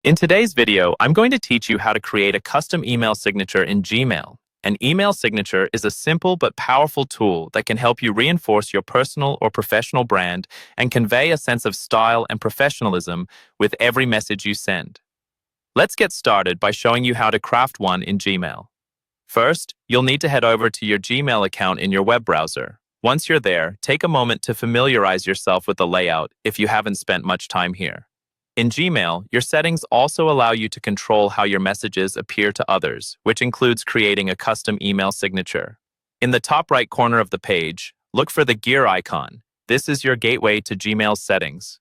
In today's video, I'm going to teach you how to create a custom email signature in Gmail. An email signature is a simple but powerful tool that can help you reinforce your personal or professional brand and convey a sense of style and professionalism with every message you send. Let's get started by showing you how to craft one in Gmail. First, you'll need to head over to your Gmail account in your web browser. Once you're there, take a moment to familiarize yourself with the layout if you haven't spent much time here. In Gmail, your settings also allow you to control how your messages appear to others, which includes creating a custom email signature. In the top right corner of the page, look for the gear icon. This is your gateway to Gmail's settings.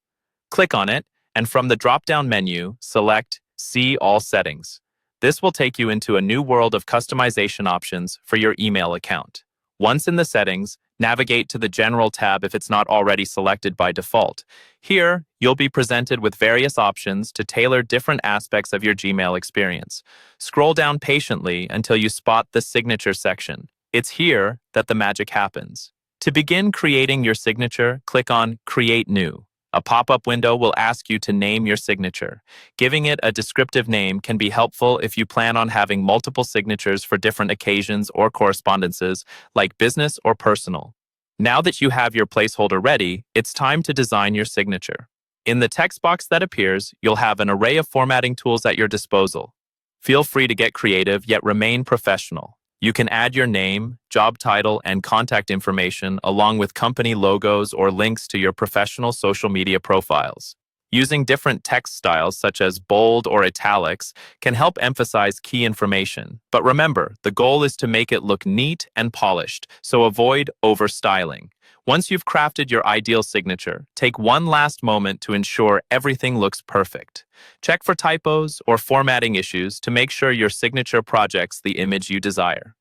Click on it, and from the drop-down menu, select See All Settings. This will take you into a new world of customization options for your email account. Once in the settings, navigate to the General tab if it's not already selected by default. Here, you'll be presented with various options to tailor different aspects of your Gmail experience. Scroll down patiently until you spot the Signature section. It's here that the magic happens. To begin creating your signature, click on Create New. A pop-up window will ask you to name your signature. Giving it a descriptive name can be helpful if you plan on having multiple signatures for different occasions or correspondences, like business or personal. Now that you have your placeholder ready, it's time to design your signature. In the text box that appears, you'll have an array of formatting tools at your disposal. Feel free to get creative, yet remain professional. You can add your name, job title, and contact information along with company logos or links to your professional social media profiles. Using different text styles such as bold or italics can help emphasize key information. But remember, the goal is to make it look neat and polished, so avoid over-styling. Once you've crafted your ideal signature, take one last moment to ensure everything looks perfect. Check for typos or formatting issues to make sure your signature projects the image you desire.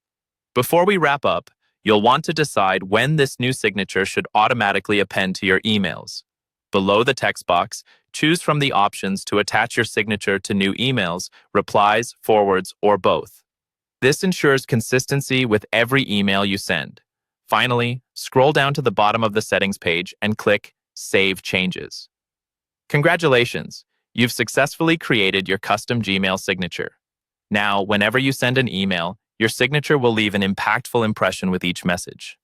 Before we wrap up, you'll want to decide when this new signature should automatically append to your emails. Below the text box, choose from the options to attach your signature to new emails, replies, forwards, or both. This ensures consistency with every email you send. Finally, scroll down to the bottom of the settings page and click Save Changes. Congratulations! You've successfully created your custom Gmail signature. Now, whenever you send an email, your signature will leave an impactful impression with each message.